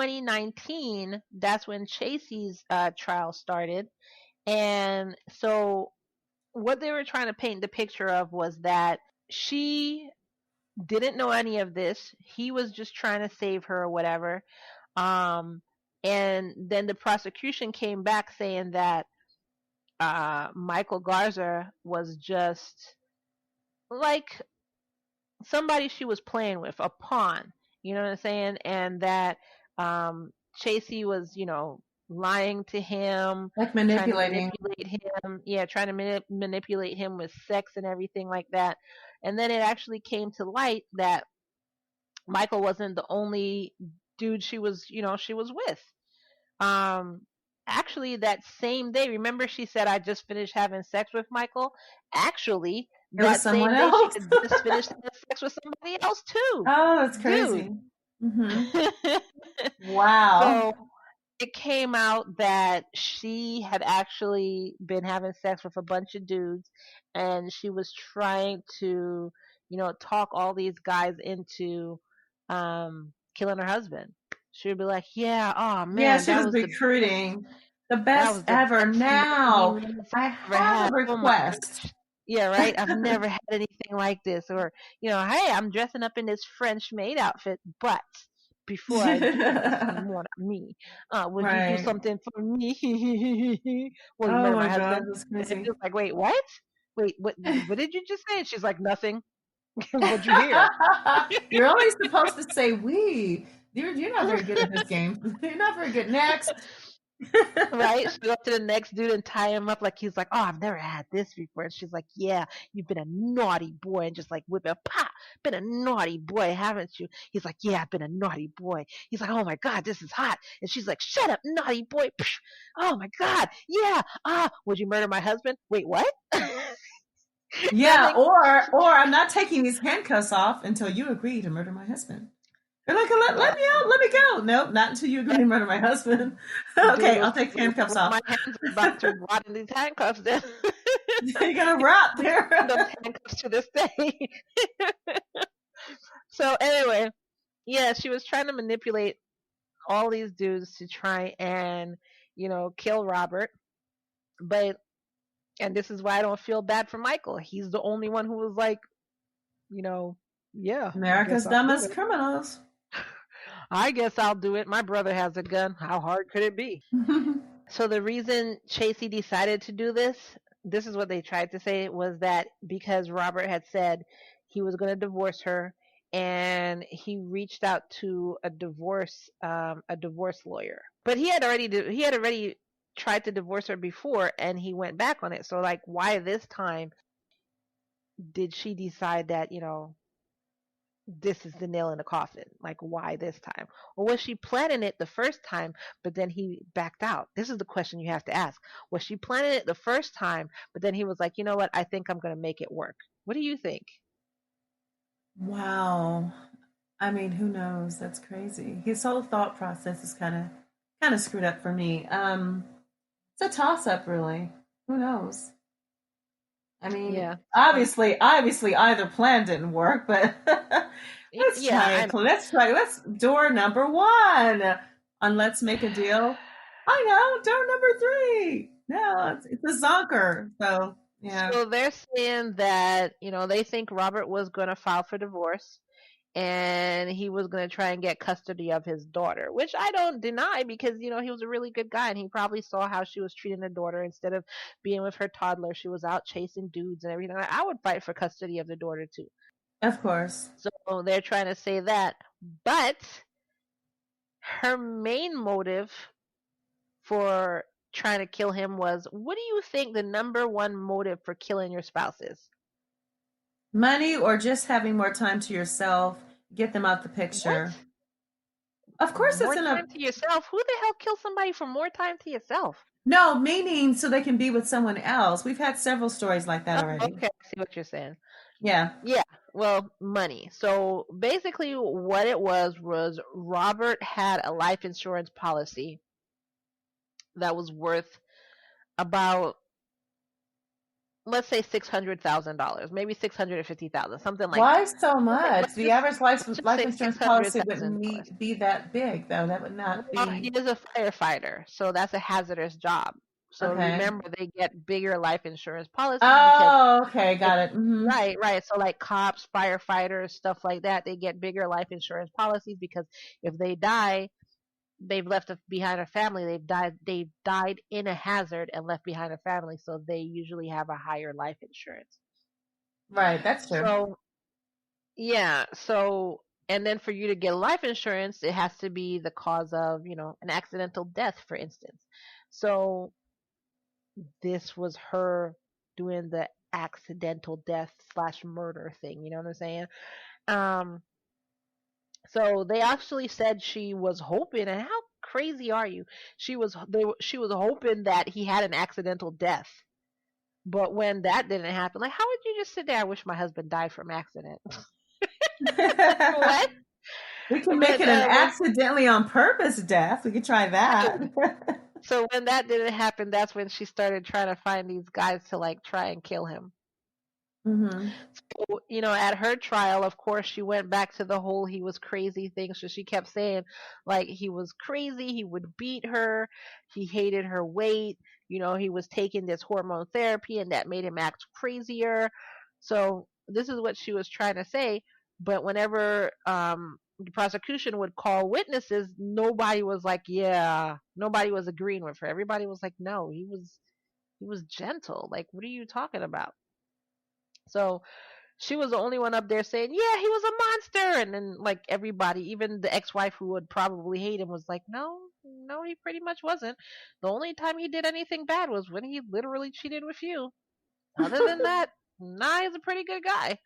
2019, that's when Chacey's trial started. And so what they were trying to paint the picture of was that she didn't know any of this. He was just trying to save her or whatever. Um, and then the prosecution came back saying that Michael Garza was just like somebody she was playing with, a pawn. You know what I'm saying? And that Chacey was, lying to him, Like trying to manipulating. manipulate him. Yeah, trying to manipulate him with sex and everything like that. And then it actually came to light that Michael wasn't the only dude she was with. Um, Actually, that same day, remember she said, I just finished having sex with Michael? Actually, It was that someone same day, she else. had just finished having sex with somebody else too. Oh, that's Dude. crazy. Wow. So it came out that she had actually been having sex with a bunch of dudes, and she was trying to, talk all these guys into killing her husband. She would be like, "Yeah, oh Yeah, man, she was recruiting. The that best was the ever. best mini Now, minutes I I've ever have a had. Oh my request. gosh." Yeah, right. I've never had anything like this. Or, hey, I'm dressing up in this French maid outfit, but before I do this, you want me? Would you do Right. something for me? Will you Oh murder my my God, husband? that's And it's crazy. just like, wait, what? Wait, what did you just say? And she's like, nothing. What'd you hear? You're only supposed to say we. You're not very good at this game. You're not very good. Next. Right? She go up to the next dude and tie him up like he's like, oh, I've never had this before. And she's like, yeah, you've been a naughty boy, and just like whip it, pop, been a naughty boy, haven't you? He's like, yeah, I've been a naughty boy. He's like, oh my God, this is hot. And she's like, shut up, naughty boy. Oh my God, yeah. Would you murder my husband? Wait, what? Yeah, Nothing. or I'm not taking these handcuffs off until you agree to murder my husband. They're like, let Yep. me out, let me go. Nope, not until you agree to murder my husband. Dude Okay, was I'll take like, handcuffs well, off. my hands are about to rot in these handcuffs then. You're gonna rot there. Those handcuffs to this day. So anyway, yeah, she was trying to manipulate all these dudes to try and, kill Robert. But, and this is why I don't feel bad for Michael. He's the only one who was like, yeah, I guess America's I'll do dumbest it. criminals. I guess I'll do it. My brother has a gun. How hard could it be? So the reason Chacey decided to do this is what they tried to say, was that because Robert had said he was going to divorce her, and he reached out to a divorce lawyer. But he had already tried to divorce her before, and he went back on it. So like, why this time did she decide that, this is the nail in the coffin? Like, why this time? Or was she planning it the first time, but then he backed out? This is the question you have to ask. Was she planning it the first time, but then he was like, you know what? I think I'm going to make it work. What do you think? Wow. I mean, who knows? That's crazy. His whole thought process is kind of screwed up for me. It's a toss up, really. Who knows? I mean, Yeah. obviously, either plan didn't work, but let's Yeah, try I it. Let's door number one on Let's Make a Deal. I know, door number three. No, it's a zonker. So yeah, So they're saying that, they think Robert was going to file for divorce, and he was going to try and get custody of his daughter, which I don't deny, because, he was a really good guy, and he probably saw how she was treating her daughter. Instead of being with her toddler, she was out chasing dudes and everything. I would fight for custody of the daughter too. of course. So they're trying to say that. But her main motive for trying to kill him was, what do you think the number one motive for killing your spouse is? Money or just having more time to yourself, get them out the What? picture. Of course, it's More in a time to yourself? Who the hell kills somebody for more time to yourself? no meaning so they can be with someone else. We've had several stories like that Oh, already. okay, I see what you're saying. Yeah. Yeah, well, money. So basically, what it was Robert had a life insurance policy that was worth about let's say $600,000, maybe 650,000, something like Why that. so much? The average Let's just life say insurance policy wouldn't $600,000. be that big, though. That would not Well, he be is a firefighter, so that's a hazardous job. So okay. remember, they get bigger life insurance policies because, Oh, okay, like, got it. Hmm. right, right. So like cops, firefighters, stuff like that, they get bigger life insurance policies because if they die, they've left behind a family. They've died in a hazard and left behind a family, so they usually have a higher life insurance. Right, that's true. So yeah, so and then for you to get life insurance, it has to be the cause of, an accidental death, for instance. So this was her doing the accidental death slash murder thing. You know what I'm saying? Um, so they actually said she was hoping, and how crazy are you? She was hoping that he had an accidental death. But when that didn't happen, like, how would you just sit there? I wish my husband died from accident. What? We can make But it an accidentally on purpose death. We could try that. so when that didn't happen, that's when she started trying to find these guys to like try and kill him. Hmm. So, at her trial, of course, she went back to the whole he was crazy thing. So she kept saying, like, he was crazy. He would beat her. He hated her weight. He was taking this hormone therapy and that made him act crazier. So this is what she was trying to say. But whenever the prosecution would call witnesses, nobody was like, yeah, nobody was agreeing with her. Everybody was like, no, he was gentle. Like, what are you talking about? So she was the only one up there saying, "Yeah, he was a monster," and then like everybody, even the ex-wife who would probably hate him, was like, "No, no, he pretty much wasn't. The only time he did anything bad was when he literally cheated with you. Other than that, nah, he's a pretty good guy."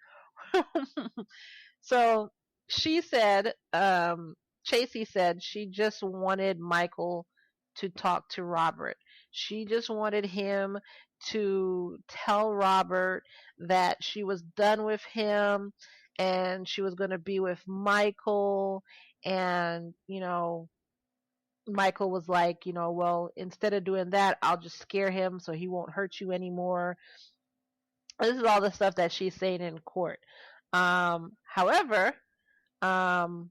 So she said, Chacey said she just wanted Michael to talk to Robert. She just wanted him to tell Robert that she was done with him and she was going to be with Michael. And, Michael was like, well, instead of doing that, I'll just scare him so he won't hurt you anymore. This is all the stuff that she's saying in court. However, um,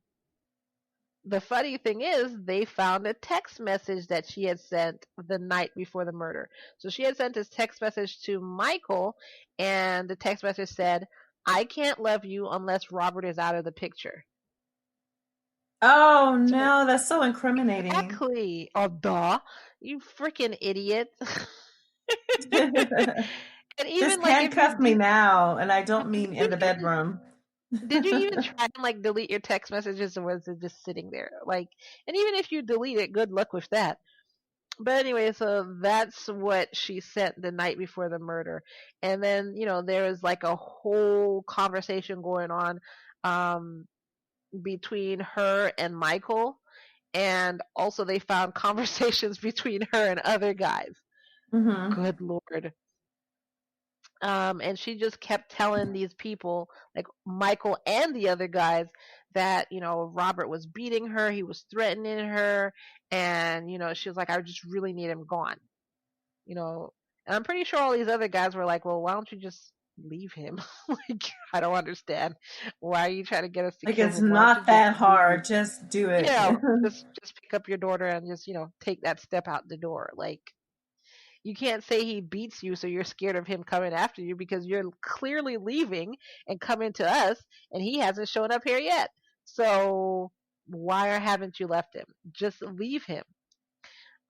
the funny thing is, they found a text message that she had sent the night before the murder. So she had sent this text message to Michael, and the text message said, "I can't love you unless Robert is out of the picture." Oh So no, that's so incriminating. exactly. Oh, duh. You freaking idiot. And Just even like if you handcuff me did, now, and I don't mean in you the even bedroom. did you even try and like delete your text messages, or was it just sitting there? Like, and even if you delete it, good luck with that. But anyway, so that's what she sent the night before the murder. And then, there was like a whole conversation going on um, between her and Michael. And also, they found conversations between her and other guys. Hmm. Good Lord. And she just kept telling these people, like Michael and the other guys, that Robert was beating her, he was threatening her, and she was like, I just really need him gone. you know and I'm pretty sure all these other guys were like, well, why don't you just leave him? Like, I don't understand, why are you trying to get us to Like kill it's him? Why don't you not just that leave? hard. Just do it. Yeah, just pick up your daughter and just take that step out the door. Like, you can't say he beats you so you're scared of him coming after you, because you're clearly leaving and coming to us, and he hasn't shown up here yet. So why haven't you left him? Just leave him.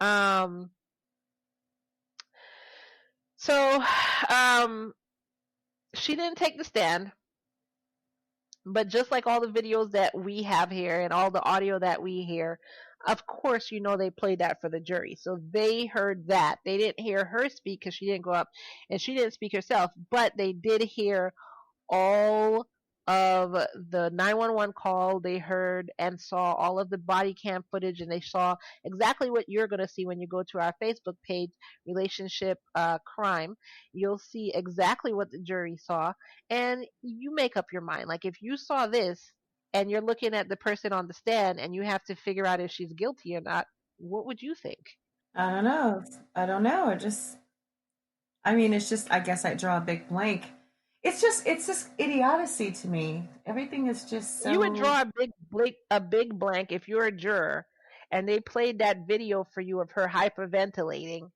um so um she didn't take the stand, but just like all the videos that we have here and all the audio that we hear, of course, they played that for the jury. So they heard that. They didn't hear her speak because she didn't go up and she didn't speak herself, but they did hear all of the 911 call. They heard and saw all of the body cam footage, and they saw exactly what you're going to see when you go to our Facebook page, Relationship Crime. You'll see exactly what the jury saw, and you make up your mind. Like, if you saw this and you're looking at the person on the stand and you have to figure out if she's guilty or not, what would you think? I don't know. I don't know. It just I mean, it's just, I guess I draw a big blank. It's just idiocy to me. Everything is just You would so. draw a big blank if you're a juror, and they played that video for you of her hyperventilating,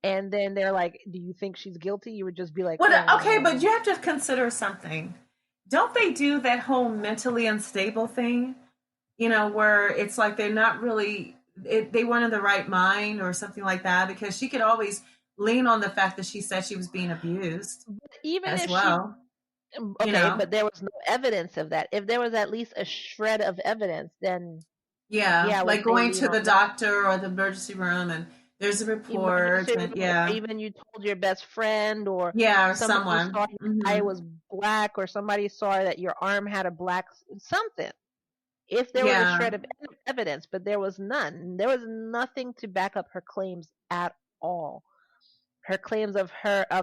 and then they're like, "Do you think she's guilty?" You would just be like, Well, okay, but "Oh." you have to consider something. Don't they do that whole mentally unstable thing? Where it's like they're not really, they weren't in the right mind or something like that, because she could always lean on the fact that she said she was being abused Even as if she, well. You okay, know? but there was no evidence of that. If there was at least a shred of evidence, then Yeah, yeah, I would like say going lean to on the that. doctor or the emergency room and there's a report Emergency and room, or yeah, even you told your best friend, or yeah, or somebody someone. saw your eye Hmm. was black, or somebody saw that your arm had a black something. If there was a Yeah, shred of evidence, but there was none. There was nothing to back up her claims at all. Her claims of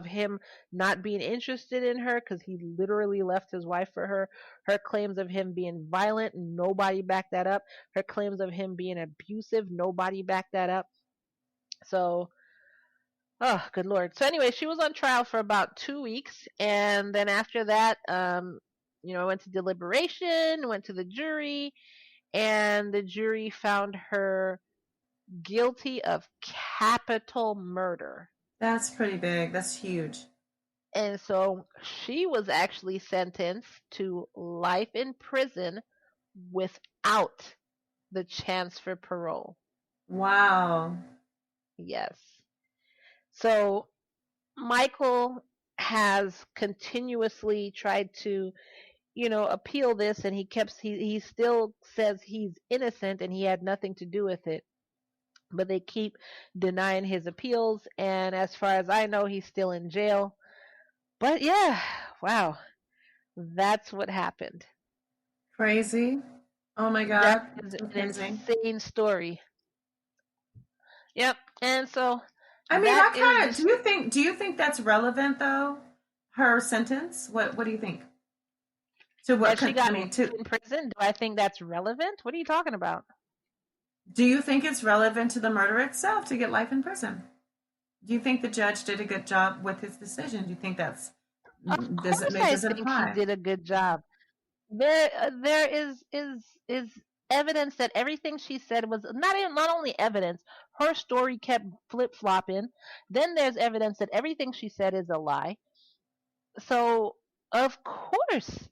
him not being interested in her because he literally left his wife for her. Her claims of him being violent, nobody backed that up. Her claims of him being abusive, nobody backed that up. So, oh, good lord. So anyway, she was on trial for about 2 weeks, and then after that, went to deliberation, went to the jury, and the jury found her guilty of capital murder. that's pretty big. That's huge. And so she was actually sentenced to life in prison without the chance for parole. Wow. Yes. So Michael has continuously tried to, appeal this, and he still says he's innocent and he had nothing to do with it. But they keep denying his appeals, and as far as I know, he's still in jail. But yeah, wow, that's what happened. Crazy. Oh my That God. is So an crazy. insane story. Yep. And so I mean, that is I kind of, do you think that's relevant though? Her sentence? What do you think? To what that she I got mean, life in prison. Do I think that's relevant? What are you talking about? do you think it's relevant to the murder itself to get life in prison? Do you think the judge did a good job with his decision? Do you think Of does course, I it think he apply? did a good job. There is evidence that everything she said was not only evidence. Her story kept flip flopping. Then there's evidence that everything she said is a lie. So of course,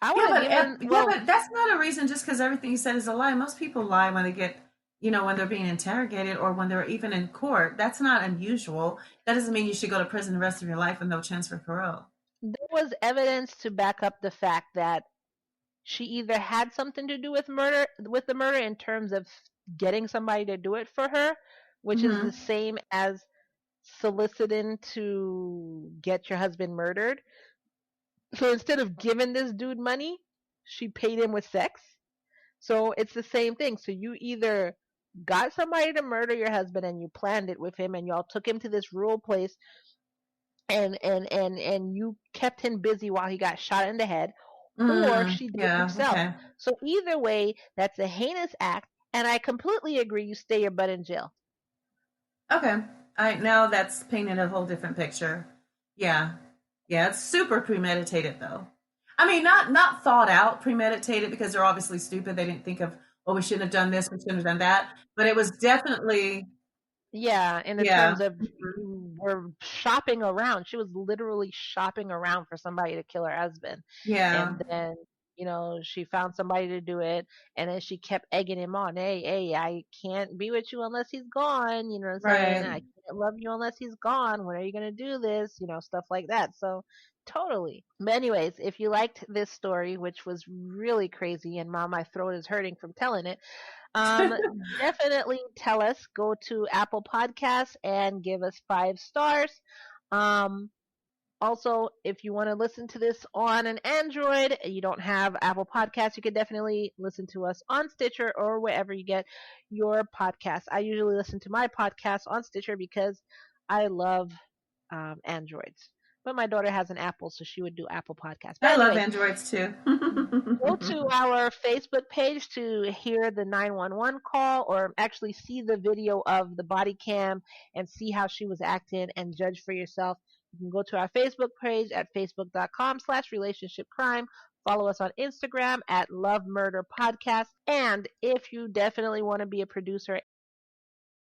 I would Yeah, have given. Well, but that's not a reason just because everything you said is a lie. Most people lie when they get, when they're being interrogated or when they're even in court. That's not unusual. That doesn't mean you should go to prison the rest of your life with no chance for parole. there was evidence to back up the fact that she either had something to do with the murder in terms of getting somebody to do it for her, which is the Mm-hmm. same as soliciting to get your husband murdered. So instead of giving this dude money, she paid him with sex. So it's the same thing. So you either got somebody to murder your husband and you planned it with him and y'all took him to this rural place and you kept him busy while he got shot in the head, or Mm, she did it yeah. herself. Okay. So either way, that's a heinous act, and I completely agree. You stay your butt in jail. Okay. I now that's painted a whole different picture. Yeah. Yeah, it's super premeditated though. I mean, not thought out premeditated because they're obviously stupid. They didn't think of, oh, we shouldn't have done this, we shouldn't have done that. But it was definitely, Yeah, in the yeah. terms of Mhm. you were shopping around. She was literally shopping around for somebody to kill her husband. Yeah. And then, she found somebody to do it. And then she kept egging him on. Hey, I can't be with you unless he's gone. You know what I'm saying? Right. I can't love you unless he's gone. When are you going to do this? Stuff like that. So, totally. But, anyways, if you liked this story, which was really crazy, and my throat is hurting from telling it, um, definitely tell us. Go to Apple Podcasts and give us 5 stars. Um, also, if you want to listen to this on an Android, you don't have Apple Podcasts, you can definitely listen to us on Stitcher or wherever you get your podcasts. I usually listen to my podcast on Stitcher because I love Androids. But my daughter has an Apple, so she would do Apple Podcasts. But I love anyway, androids too. go to our Facebook page to hear the 911 call, or actually see the video of the body cam and see how she was acting and judge for yourself. You can go to our Facebook page at facebook.com/relationshipcrime. Follow us on Instagram at Love Murder Podcast. And if you definitely want to be a producer